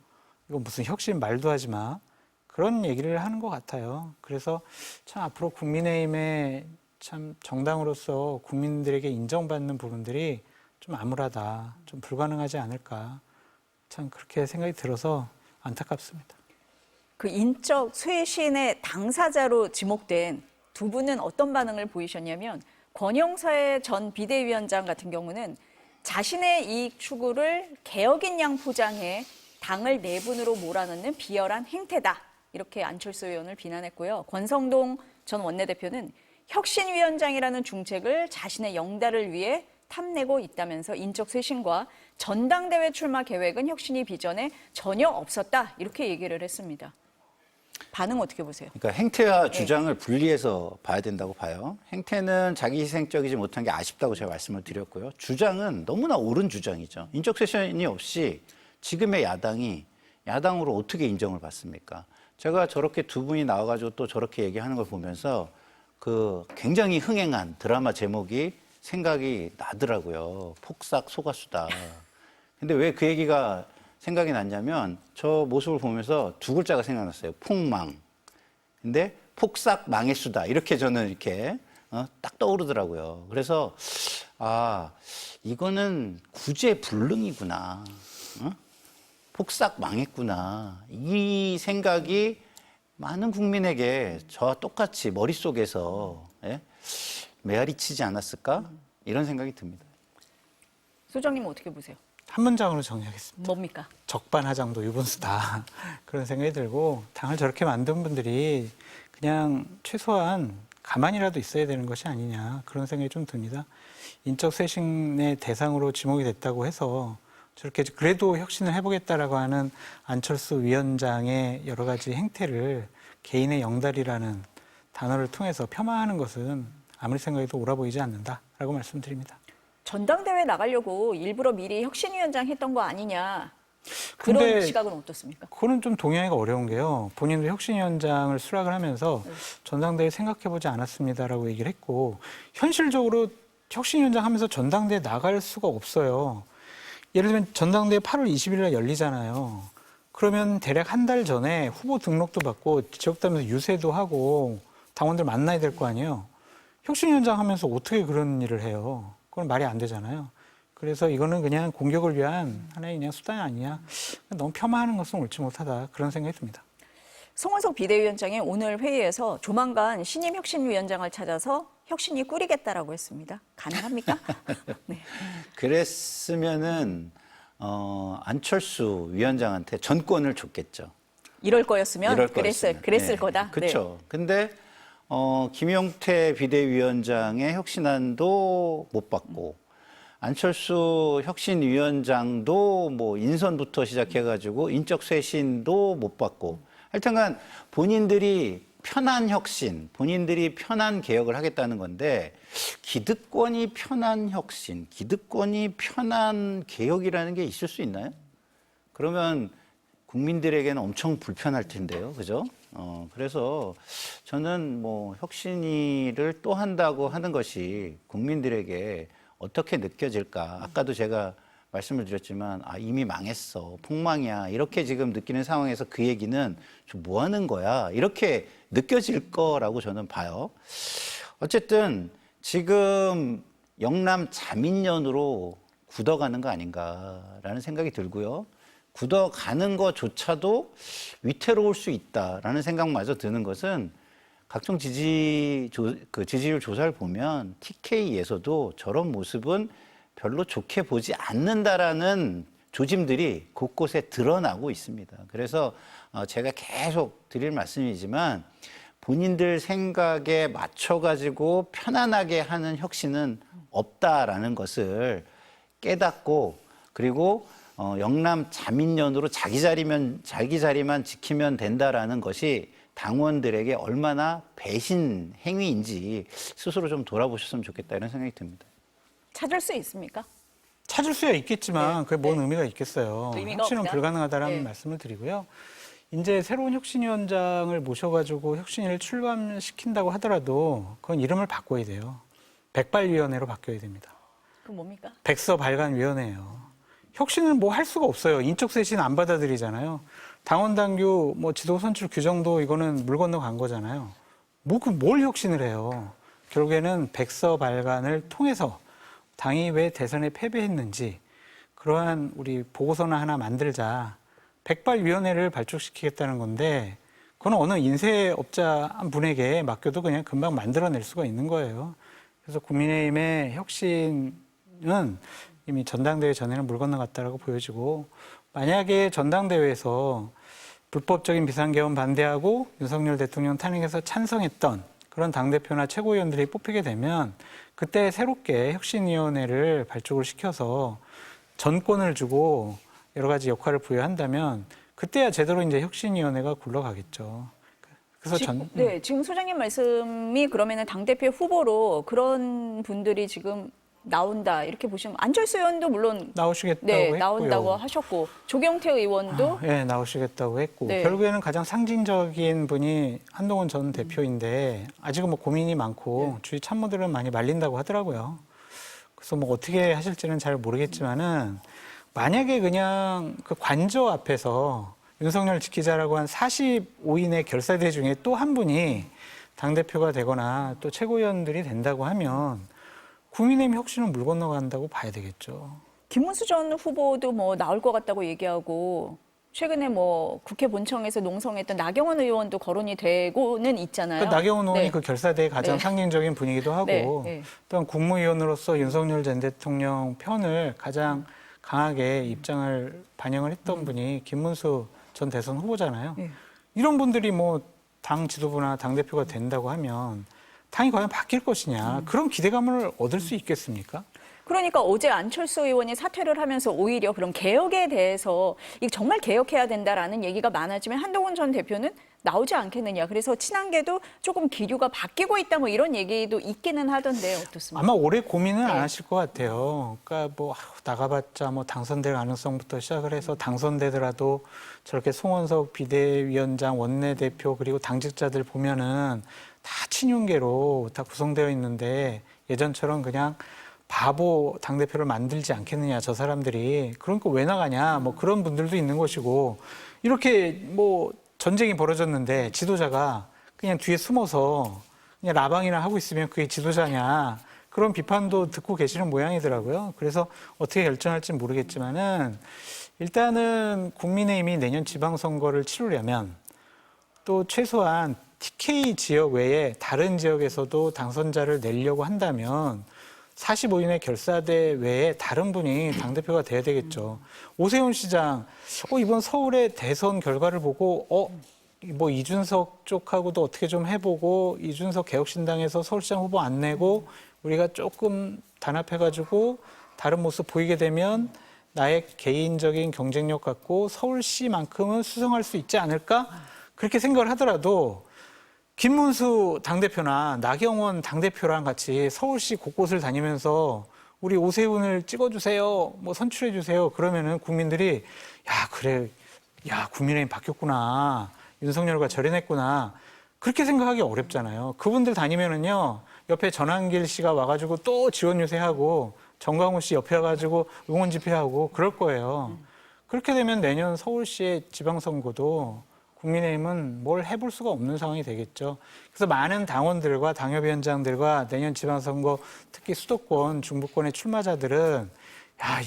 이거 무슨 혁신 말도 하지 마. 그런 얘기를 하는 것 같아요. 그래서 참 앞으로 국민의힘의 참 정당으로서 국민들에게 인정받는 부분들이 좀 암울하다, 좀 불가능하지 않을까. 참 그렇게 생각이 들어서 안타깝습니다. 그 인적 쇄신의 당사자로 지목된 두 분은 어떤 반응을 보이셨냐면 권영사의 전 비대위원장 같은 경우는 자신의 이익 추구를 개혁인 양 포장해 당을 내분으로 몰아넣는 비열한 행태다. 이렇게 안철수 의원을 비난했고요. 권성동 전 원내대표는 혁신위원장이라는 중책을 자신의 영달을 위해 탐내고 있다면서 인적 쇄신과 전당대회 출마 계획은 혁신위 비전에 전혀 없었다. 이렇게 얘기를 했습니다. 반응 어떻게 보세요? 그러니까 행태와 주장을 분리해서 봐야 된다고 봐요. 행태는 자기 희생적이지 못한 게 아쉽다고 제가 말씀을 드렸고요. 주장은 너무나 옳은 주장이죠. 인적 쇄신이 없이 지금의 야당이 야당으로 어떻게 인정을 받습니까? 제가 저렇게 두 분이 나와가지고 또 저렇게 얘기하는 걸 보면서 그 굉장히 흥행한 드라마 제목이 생각이 나더라고요. 폭삭 소가수다. 근데 왜 그 얘기가 생각이 났냐면 저 모습을 보면서 두 글자가 생각났어요. 폭망. 근데 폭삭 망했수다. 이렇게 저는 이렇게 딱 떠오르더라고요. 그래서 이거는 구제불능이구나. 폭삭 망했구나. 이 생각이 많은 국민에게 저와 똑같이 머릿속에서 메아리치지 않았을까? 이런 생각이 듭니다. 소장님 어떻게 보세요? 한 문장으로 정리하겠습니다. 뭡니까? 적반하장도 유분수다. 그런 생각이 들고 당을 저렇게 만든 분들이 그냥 최소한 가만히라도 있어야 되는 것이 아니냐 그런 생각이 좀 듭니다. 인적 쇄신의 대상으로 지목이 됐다고 해서 저렇게 그래도 혁신을 해보겠다라고 하는 안철수 위원장의 여러 가지 행태를 개인의 영달이라는 단어를 통해서 폄하하는 것은 아무리 생각해도 옳아 보이지 않는다라고 말씀드립니다. 전당대회 나가려고 일부러 미리 혁신위원장 했던 거 아니냐. 그런 시각은 어떻습니까? 그거는 좀 동의하기가 어려운 게요. 본인도 혁신위원장을 수락을 하면서 전당대회 생각해보지 않았습니다라고 얘기를 했고 현실적으로 혁신위원장 하면서 전당대회 나갈 수가 없어요. 예를 들면 전당대회 8월 20일 날 열리잖아요. 그러면 대략 한 달 전에 후보 등록도 받고 지역다면서 유세도 하고 당원들 만나야 될 거 아니에요. 혁신위원장 하면서 어떻게 그런 일을 해요. 그건 말이 안 되잖아요. 그래서 이거는 그냥 공격을 위한 하나의 그냥 수단이 아니냐. 너무 폄하하는 것은 옳지 못하다. 그런 생각이 듭니다. 송원석 비대위원장이 오늘 회의에서 조만간 신임 혁신위원장을 찾아서 혁신이 꾸리겠다라고 했습니다. 가능합니까? 네. 그랬으면은 안철수 위원장한테 전권을 줬겠죠. 이럴 거였으면 그랬을 거다. 그렇죠. 근데 김용태 비대위원장의 혁신안도 못 받고 안철수 혁신위원장도 뭐 인선부터 시작해가지고 인적 쇄신도 못 받고 하여튼간 본인들이 편한 혁신, 본인들이 편한 개혁을 하겠다는 건데 기득권이 편한 혁신, 기득권이 편한 개혁이라는 게 있을 수 있나요? 그러면 국민들에게는 엄청 불편할 텐데요. 그죠? 그래서 저는 뭐 혁신위를 또 한다고 하는 것이 국민들에게 어떻게 느껴질까? 아까도 제가 말씀을 드렸지만 이미 망했어. 폭망이야. 이렇게 지금 느끼는 상황에서 그 얘기는 좀 뭐 하는 거야? 이렇게 느껴질 거라고 저는 봐요. 어쨌든 지금 영남 자민련으로 굳어가는 거 아닌가라는 생각이 들고요. 굳어가는 것조차도 위태로울 수 있다라는 생각마저 드는 것은 각종 지지율 조사를 보면 TK에서도 저런 모습은 별로 좋게 보지 않는다라는 조짐들이 곳곳에 드러나고 있습니다. 그래서 제가 계속 드릴 말씀이지만 본인들 생각에 맞춰가지고 편안하게 하는 혁신은 없다라는 것을 깨닫고 그리고 영남 자민련으로 자기 자리만 지키면 된다라는 것이 당원들에게 얼마나 배신 행위인지 스스로 좀 돌아보셨으면 좋겠다 이런 생각이 듭니다. 찾을 수 있습니까? 찾을 수야 있겠지만 그게 뭔 의미가 있겠어요. 의미가 혁신은 없다? 불가능하다라는 말씀을 드리고요. 이제 새로운 혁신위원장을 모셔가지고 혁신위를 출범시킨다고 하더라도 그건 이름을 바꿔야 돼요. 백발위원회로 바뀌어야 됩니다. 그 뭡니까? 백서발간위원회예요. 혁신은 뭐 할 수가 없어요. 인적 쇄신 안 받아들이잖아요. 당원 당규 뭐 지도 선출 규정도 이거는 물 건너간 거잖아요. 뭘 혁신을 해요. 결국에는 백서발간을 통해서 당이 왜 대선에 패배했는지 그러한 우리 보고서나 하나 만들자. 백발위원회를 발족시키겠다는 건데 그건 어느 인쇄업자 한 분에게 맡겨도 그냥 금방 만들어낼 수가 있는 거예요. 그래서 국민의힘의 혁신은 이미 전당대회 전에는 물 건너갔다라고 보여지고 만약에 전당대회에서 불법적인 비상계엄 반대하고 윤석열 대통령 탄핵에서 찬성했던 그런 당대표나 최고위원들이 뽑히게 되면 그때 새롭게 혁신위원회를 발족을 시켜서 전권을 주고 여러 가지 역할을 부여한다면 그때야 제대로 이제 혁신위원회가 굴러가겠죠. 그래서 지금 소장님 말씀이 그러면은 당대표 후보로 그런 분들이 지금 나온다 이렇게 보시면 안철수 의원도 물론 나오시겠다고 했고요. 나온다고 하셨고 조경태 의원도 나오시겠다고 했고 네. 결국에는 가장 상징적인 분이 한동훈 전 대표인데 아직은 뭐 고민이 많고 주위 참모들은 많이 말린다고 하더라고요. 그래서 뭐 어떻게 하실지는 잘 모르겠지만은 만약에 그냥 그 관저 앞에서 윤석열 지키자라고 한 45인의 결사대 중에 또 한 분이 당대표가 되거나 또 최고위원들이 된다고 하면 국민의힘 혁신은 물 건너간다고 봐야 되겠죠. 김문수 전 후보도 뭐 나올 것 같다고 얘기하고 최근에 뭐 국회 본청에서 농성했던 나경원 의원도 거론이 되고는 있잖아요. 나경원 의원이 네. 그 결사대의 가장 상징적인 분이기도 하고 또한 국무위원으로서 윤석열 전 대통령 편을 가장 강하게 입장을 반영을 했던 분이 김문수 전 대선 후보잖아요. 이런 분들이 뭐 당 지도부나 당대표가 된다고 하면 당이 과연 바뀔 것이냐 그런 기대감을 얻을 수 있겠습니까? 그러니까 어제 안철수 의원이 사퇴를 하면서 오히려 그런 개혁에 대해서 이거 정말 개혁해야 된다라는 얘기가 많아지면 한동훈 전 대표는 나오지 않겠느냐. 그래서 친한계도 조금 기류가 바뀌고 있다 뭐 이런 얘기도 있기는 하던데 어떻습니까? 아마 오래 고민은 안 하실 것 같아요. 그러니까 뭐 나가봤자 뭐 당선될 가능성부터 시작을 해서 당선되더라도 저렇게 송원석 비대위원장 원내대표 그리고 당직자들 보면은 다 친윤계로 다 구성되어 있는데 예전처럼 그냥 바보 당대표를 만들지 않겠느냐 저 사람들이 그러니까 왜 나가냐 뭐 그런 분들도 있는 것이고 이렇게 뭐 전쟁이 벌어졌는데 지도자가 그냥 뒤에 숨어서 그냥 라방이나 하고 있으면 그게 지도자냐 그런 비판도 듣고 계시는 모양이더라고요. 그래서 어떻게 결정할지는 모르겠지만은 일단은 국민의힘이 내년 지방선거를 치르려면 또 최소한 TK 지역 외에 다른 지역에서도 당선자를 내려고 한다면 45인의 결사대 외에 다른 분이 당대표가 돼야 되겠죠. 오세훈 시장, 이번 서울의 대선 결과를 보고, 뭐 이준석 쪽하고도 어떻게 좀 해보고, 이준석 개혁신당에서 서울시장 후보 안 내고, 우리가 조금 단합해가지고 다른 모습 보이게 되면 나의 개인적인 경쟁력 갖고 서울시만큼은 수성할 수 있지 않을까? 그렇게 생각을 하더라도 김문수 당대표나 나경원 당대표랑 같이 서울시 곳곳을 다니면서 우리 오세훈을 찍어주세요, 뭐 선출해주세요. 그러면은 국민들이 국민의힘 바뀌었구나. 윤석열과 절연했구나. 그렇게 생각하기 어렵잖아요. 그분들 다니면은요, 옆에 전한길 씨가 와가지고 또 지원 유세하고 정광훈 씨 옆에 와가지고 응원 집회하고 그럴 거예요. 그렇게 되면 내년 서울시의 지방선거도 국민의힘은 뭘 해볼 수가 없는 상황이 되겠죠. 그래서 많은 당원들과 당협위원장들과 내년 지방선거 특히 수도권, 중부권의 출마자들은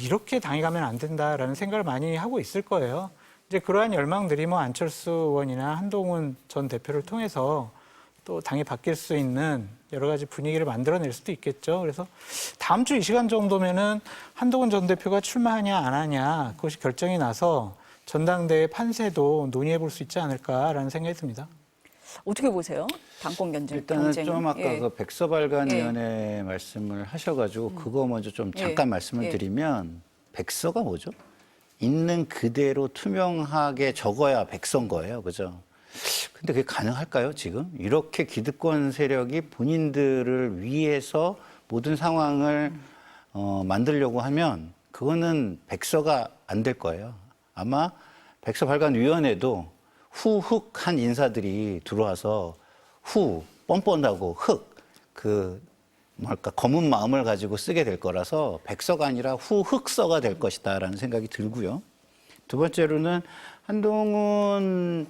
이렇게 당이 가면 안 된다라는 생각을 많이 하고 있을 거예요. 이제 그러한 열망들이 뭐 안철수 의원이나 한동훈 전 대표를 통해서 또 당이 바뀔 수 있는 여러 가지 분위기를 만들어낼 수도 있겠죠. 그래서 다음 주 이 시간 정도면은 한동훈 전 대표가 출마하냐 안 하냐 그것이 결정이 나서 전당대회 판세도 논의해 볼 수 있지 않을까라는 생각이 듭니다. 어떻게 보세요? 당권 경쟁. 일단은 좀 아까 예. 그 백서발간위원회 말씀을 하셔가지고 그거 먼저 좀 잠깐 말씀을 드리면 백서가 뭐죠? 있는 그대로 투명하게 적어야 백서인 거예요, 그죠? 근데 그게 가능할까요, 지금? 이렇게 기득권 세력이 본인들을 위해서 모든 상황을 만들려고 하면 그거는 백서가 안 될 거예요. 아마 백서발간위원회도 후흑한 인사들이 들어와서 뻔뻔하고 검은 마음을 가지고 쓰게 될 거라서 백서가 아니라 후흑서가 될 것이다라는 생각이 들고요. 두 번째로는 한동훈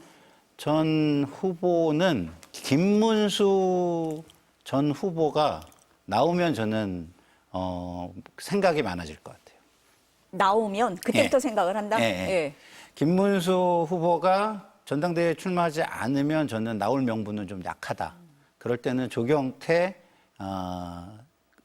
전 후보는 김문수 전 후보가 나오면 저는 생각이 많아질 것 같아요. 나오면 그때부터 예. 생각을 한다? 예, 예. 예. 김문수 후보가 전당대회에 출마하지 않으면 저는 나올 명분은 좀 약하다. 그럴 때는 조경태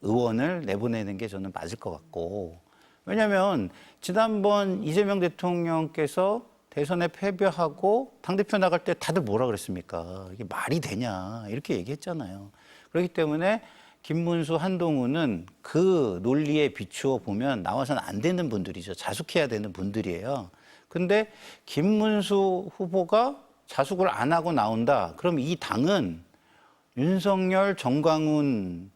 의원을 내보내는 게 저는 맞을 것 같고. 왜냐하면 지난번 이재명 대통령께서 대선에 패배하고 당대표 나갈 때 다들 뭐라 그랬습니까? 이게 말이 되냐 이렇게 얘기했잖아요. 그렇기 때문에 김문수, 한동훈은 그 논리에 비추어 보면 나와서는 안 되는 분들이죠. 자숙해야 되는 분들이에요. 근데 김문수 후보가 자숙을 안 하고 나온다. 그럼 이 당은 윤석열, 정광훈이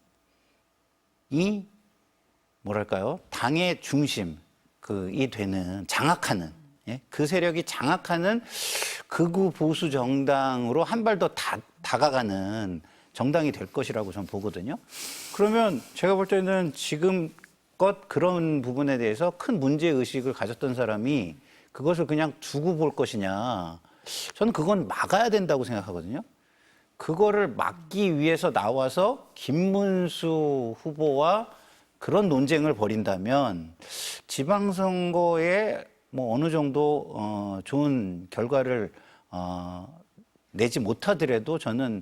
뭐랄까요? 당의 중심, 이 되는, 장악하는, 예? 그 세력이 장악하는 극우 보수 정당으로 한 발 더 다가가는 정당이 될 것이라고 저는 보거든요. 그러면 제가 볼 때는 지금껏 그런 부분에 대해서 큰 문제의식을 가졌던 사람이 그것을 그냥 두고 볼 것이냐. 저는 그건 막아야 된다고 생각하거든요. 그거를 막기 위해서 나와서 김문수 후보와 그런 논쟁을 벌인다면 지방선거에 어느 정도 좋은 결과를 내지 못하더라도 저는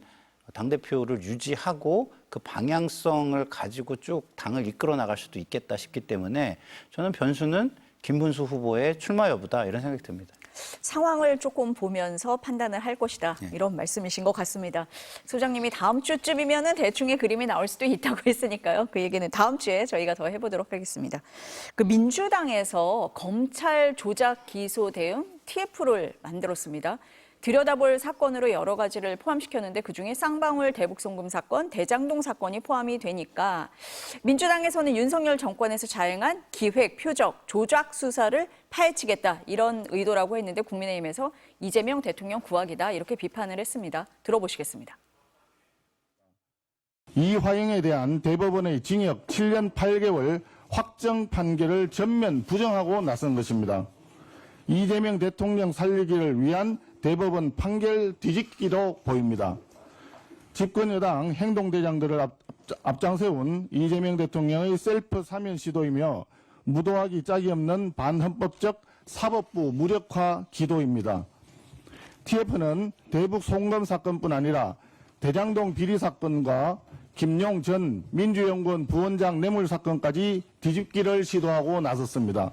당대표를 유지하고 그 방향성을 가지고 쭉 당을 이끌어 나갈 수도 있겠다 싶기 때문에 저는 변수는 김문수 후보의 출마 여부다 이런 생각이 듭니다. 상황을 조금 보면서 판단을 할 것이다. 이런 말씀이신 것 같습니다. 소장님이 다음 주쯤이면은 대충의 그림이 나올 수도 있다고 했으니까요. 그 얘기는 다음 주에 저희가 더 해보도록 하겠습니다. 그 민주당에서 검찰 조작 기소 대응 TF를 만들었습니다. 들여다볼 사건으로 여러 가지를 포함시켰는데 그중에 쌍방울 대북송금 사건, 대장동 사건이 포함이 되니까 민주당에서는 윤석열 정권에서 자행한 기획, 표적, 조작 수사를 파헤치겠다 이런 의도라고 했는데 국민의힘에서 이재명 대통령 구악이다 이렇게 비판을 했습니다. 들어보시겠습니다. 이화영에 대한 대법원의 징역 7년 8개월 확정 판결을 전면 부정하고 나선 것입니다. 이재명 대통령 살리기를 위한 대법원 판결 뒤집기로 보입니다. 집권여당 행동대장들을 앞장세운 이재명 대통령의 셀프 사면 시도이며 무도하기 짝이 없는 반헌법적 사법부 무력화 기도입니다. TF는 대북 송금 사건뿐 아니라 대장동 비리 사건과 김용 전 민주연구원 부원장 뇌물 사건까지 뒤집기를 시도하고 나섰습니다.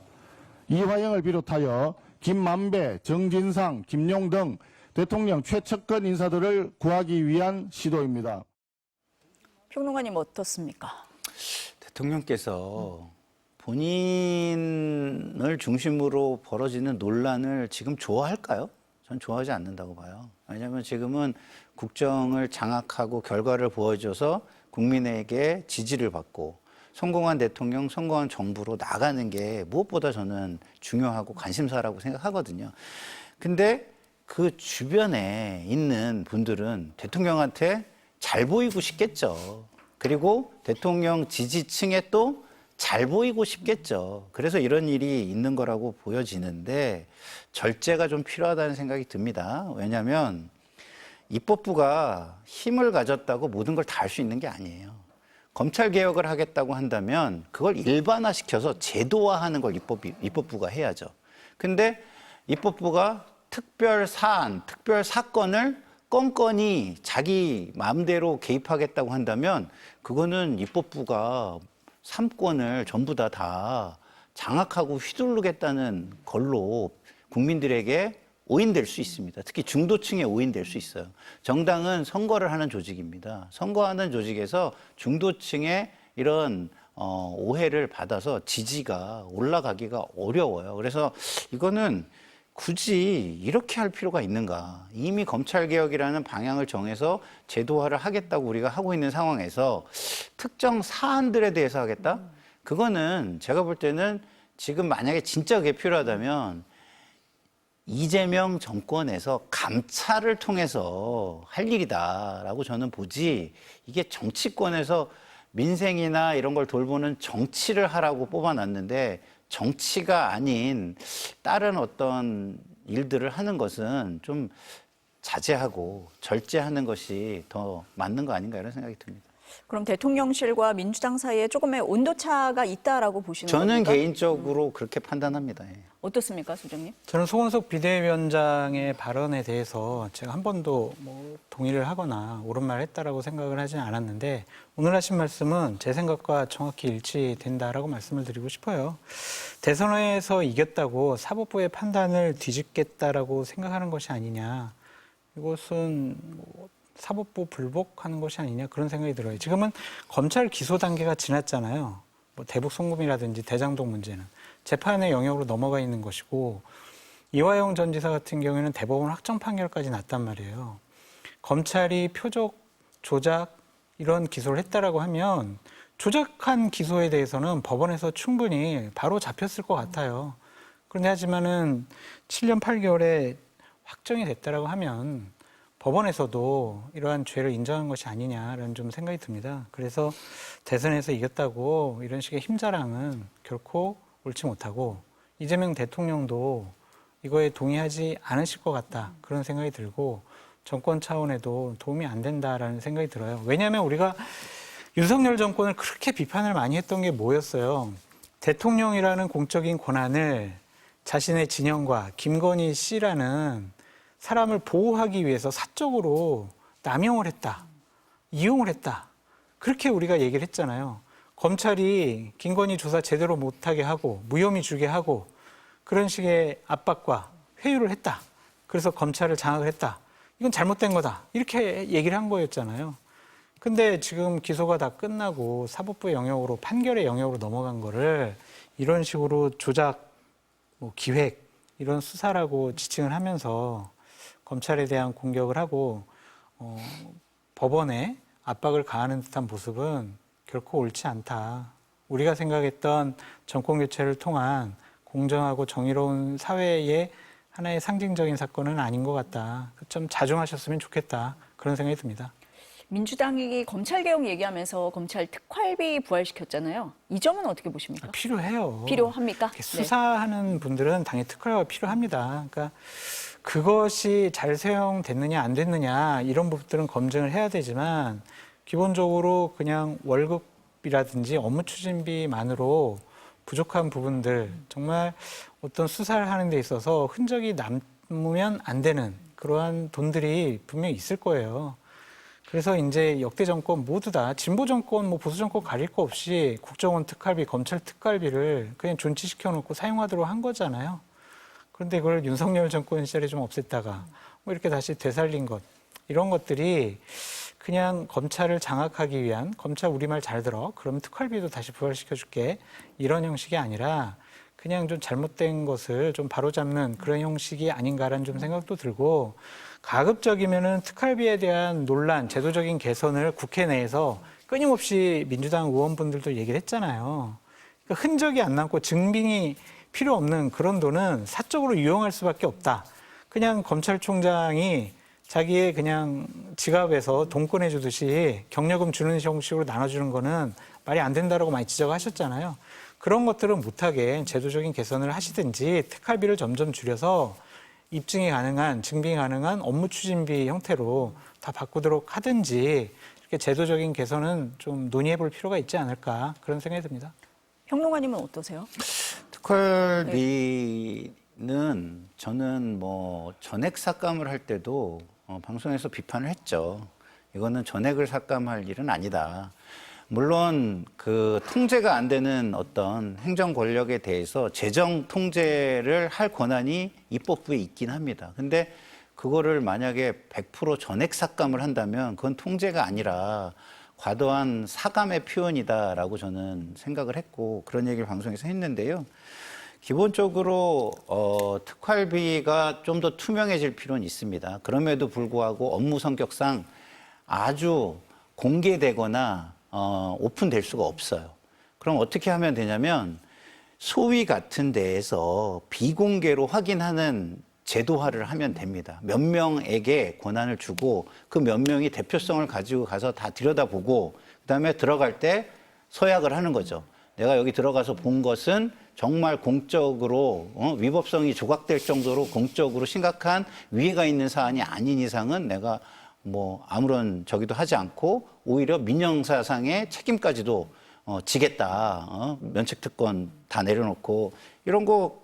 이화영을 비롯하여 김만배, 정진상, 김용 등 대통령 최측근 인사들을 구하기 위한 시도입니다. 평론가님 어떻습니까? 대통령께서 본인을 중심으로 벌어지는 논란을 지금 좋아할까요? 전 좋아하지 않는다고 봐요. 왜냐하면 지금은 국정을 장악하고 결과를 보여줘서 국민에게 지지를 받고 성공한 대통령, 성공한 정부로 나가는 게 무엇보다 저는 중요하고 관심사라고 생각하거든요. 근데 그 주변에 있는 분들은 대통령한테 잘 보이고 싶겠죠. 그리고 대통령 지지층에 또 잘 보이고 싶겠죠. 그래서 이런 일이 있는 거라고 보여지는데 절제가 좀 필요하다는 생각이 듭니다. 왜냐하면 입법부가 힘을 가졌다고 모든 걸 다 할 수 있는 게 아니에요. 검찰 개혁을 하겠다고 한다면 그걸 일반화시켜서 제도화하는 걸 입법부가 해야죠. 근데 입법부가 특별 사안, 특별 사건을 건건이 자기 마음대로 개입하겠다고 한다면 그거는 입법부가 3권을 전부 다 장악하고 휘두르겠다는 걸로 국민들에게 오인될 수 있습니다. 특히 중도층에 오인될 수 있어요. 정당은 선거를 하는 조직입니다. 선거하는 조직에서 중도층의 이런 오해를 받아서 지지가 올라가기가 어려워요. 그래서 이거는 굳이 이렇게 할 필요가 있는가. 이미 검찰개혁이라는 방향을 정해서 제도화를 하겠다고 우리가 하고 있는 상황에서 특정 사안들에 대해서 하겠다? 그거는 제가 볼 때는 지금 만약에 진짜 그게 필요하다면 이재명 정권에서 감찰을 통해서 할 일이다라고 저는 보지, 이게 정치권에서 민생이나 이런 걸 돌보는 정치를 하라고 뽑아놨는데 정치가 아닌 다른 어떤 일들을 하는 것은 좀 자제하고 절제하는 것이 더 맞는 거 아닌가 이런 생각이 듭니다. 그럼 대통령실과 민주당 사이에 조금의 온도차가 있다라고 보시는 저는 겁니까? 개인적으로 그렇게 판단합니다. 예. 어떻습니까, 소장님? 저는 송원석 비대위원장의 발언에 대해서 제가 한 번도 동의를 하거나 옳은 말을 했다라고 생각을 하지는 않았는데 오늘 하신 말씀은 제 생각과 정확히 일치된다라고 말씀을 드리고 싶어요. 대선에서 이겼다고 사법부의 판단을 뒤집겠다라고 생각하는 것이 아니냐. 이것은 사법부 불복하는 것이 아니냐 그런 생각이 들어요. 지금은 검찰 기소 단계가 지났잖아요. 대북 송금이라든지 대장동 문제는 재판의 영역으로 넘어가 있는 것이고 이화영 전 지사 같은 경우에는 대법원 확정 판결까지 났단 말이에요. 검찰이 표적 조작 이런 기소를 했다라고 하면 조작한 기소에 대해서는 법원에서 충분히 바로 잡혔을 것 같아요. 그런데 하지만은 7년 8개월에 확정이 됐다라고 하면 법원에서도 이러한 죄를 인정한 것이 아니냐라는 좀 생각이 듭니다. 그래서 대선에서 이겼다고 이런 식의 힘자랑은 결코 옳지 못하고 이재명 대통령도 이거에 동의하지 않으실 것 같다. 그런 생각이 들고 정권 차원에도 도움이 안 된다라는 생각이 들어요. 왜냐하면 우리가 윤석열 정권을 그렇게 비판을 많이 했던 게 뭐였어요? 대통령이라는 공적인 권한을 자신의 진영과 김건희 씨라는 사람을 보호하기 위해서 사적으로 남용을 했다. 이용을 했다. 그렇게 우리가 얘기를 했잖아요. 검찰이 김건희 조사 제대로 못하게 하고 무혐의 주게 하고 그런 식의 압박과 회유를 했다. 그래서 검찰을 장악을 했다. 이건 잘못된 거다. 이렇게 얘기를 한 거였잖아요. 근데 지금 기소가 다 끝나고 사법부 영역으로 판결의 영역으로 넘어간 거를 이런 식으로 조작, 기획 이런 수사라고 지칭을 하면서 검찰에 대한 공격을 하고 법원에 압박을 가하는 듯한 모습은 결코 옳지 않다. 우리가 생각했던 정권 교체를 통한 공정하고 정의로운 사회의 하나의 상징적인 사건은 아닌 것 같다. 좀 자중하셨으면 좋겠다. 그런 생각이 듭니다. 민주당이 검찰개혁 얘기하면서 검찰 특활비 부활시켰잖아요. 이 점은 어떻게 보십니까? 필요해요. 필요합니까? 수사하는 분들은 당연히 특활비가 필요합니다. 그러니까 그것이 잘 사용됐느냐 안 됐느냐 이런 부분들은 검증을 해야 되지만 기본적으로 그냥 월급이라든지 업무 추진비만으로 부족한 부분들 정말 어떤 수사를 하는 데 있어서 흔적이 남으면 안 되는 그러한 돈들이 분명히 있을 거예요. 그래서 이제 역대 정권 모두 다 진보 정권, 보수 정권 가릴 거 없이 국정원 특활비, 검찰 특활비를 그냥 존치시켜 놓고 사용하도록 한 거잖아요. 그런데 그걸 윤석열 정권 시절에 좀 없앴다가 이렇게 다시 되살린 것 이런 것들이 그냥 검찰을 장악하기 위한 검찰 우리말 잘 들어 그러면 특활비도 다시 부활시켜줄게 이런 형식이 아니라 그냥 좀 잘못된 것을 좀 바로잡는 그런 형식이 아닌가라는 좀 생각도 들고 가급적이면은 특활비에 대한 논란, 제도적인 개선을 국회 내에서 끊임없이 민주당 의원분들도 얘기를 했잖아요. 그러니까 흔적이 안 남고 증빙이 필요 없는 그런 돈은 사적으로 유용할 수밖에 없다. 그냥 검찰총장이 자기의 그냥 지갑에서 돈 꺼내주듯이 경력금 주는 형식으로 나눠주는 거는 말이 안 된다라고 많이 지적하셨잖아요. 그런 것들은 못하게 제도적인 개선을 하시든지 특활비를 점점 줄여서 입증이 가능한, 증빙이 가능한 업무 추진비 형태로 다 바꾸도록 하든지 이렇게 제도적인 개선은 좀 논의해 볼 필요가 있지 않을까 그런 생각이 듭니다. 평론가님은 어떠세요? 특활비는 저는 전액 삭감을 할 때도 방송에서 비판을 했죠. 이거는 전액을 삭감할 일은 아니다. 물론 그 통제가 안 되는 어떤 행정 권력에 대해서 재정 통제를 할 권한이 입법부에 있긴 합니다. 근데 그거를 만약에 100% 전액 삭감을 한다면 그건 통제가 아니라 과도한 사감의 표현이다라고 저는 생각을 했고 그런 얘기를 방송에서 했는데요. 기본적으로 특활비가 좀 더 투명해질 필요는 있습니다. 그럼에도 불구하고 업무 성격상 아주 공개되거나 오픈될 수가 없어요. 그럼 어떻게 하면 되냐면 소위 같은 데에서 비공개로 확인하는 제도화를 하면 됩니다. 몇 명에게 권한을 주고 그 몇 명이 대표성을 가지고 가서 다 들여다보고 그다음에 들어갈 때 서약을 하는 거죠. 내가 여기 들어가서 본 것은 정말 공적으로 위법성이 조각될 정도로 공적으로 심각한 위해가 있는 사안이 아닌 이상은 내가 뭐 아무런 저기도 하지 않고 오히려 민형사상의 책임까지도 지겠다. 면책특권 다 내려놓고 이런 거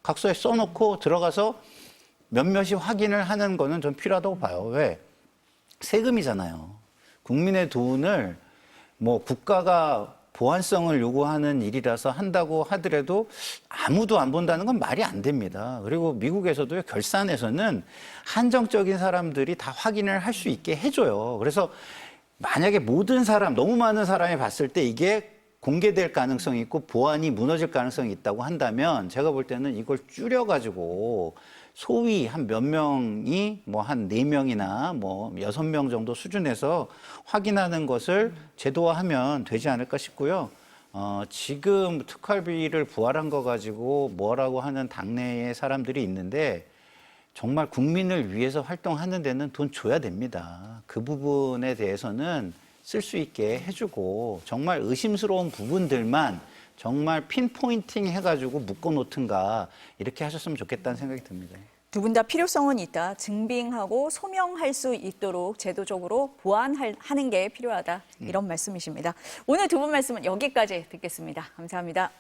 각서에 써놓고 들어가서 몇몇이 확인을 하는 거는 좀 필요하다고 봐요. 왜? 세금이잖아요. 국민의 돈을 뭐 국가가 보안성을 요구하는 일이라서 한다고 하더라도 아무도 안 본다는 건 말이 안 됩니다. 그리고 미국에서도 결산에서는 한정적인 사람들이 다 확인을 할 수 있게 해줘요. 그래서 만약에 모든 사람, 너무 많은 사람이 봤을 때 이게 공개될 가능성이 있고 보안이 무너질 가능성이 있다고 한다면 제가 볼 때는 이걸 줄여가지고 소위 한 몇 명이 뭐 한 4명이나 뭐 6명 정도 수준에서 확인하는 것을 제도화하면 되지 않을까 싶고요. 지금 특활비를 부활한 거 가지고 뭐라고 하는 당내의 사람들이 있는데 정말 국민을 위해서 활동하는 데는 돈 줘야 됩니다. 그 부분에 대해서는 쓸 수 있게 해주고 정말 의심스러운 부분들만 정말 핀포인팅 해가지고 묶어놓든가 이렇게 하셨으면 좋겠다는 생각이 듭니다. 두 분 다 필요성은 있다. 증빙하고 소명할 수 있도록 제도적으로 보완하는 게 필요하다. 이런 말씀이십니다. 오늘 두 분 말씀은 여기까지 듣겠습니다. 감사합니다.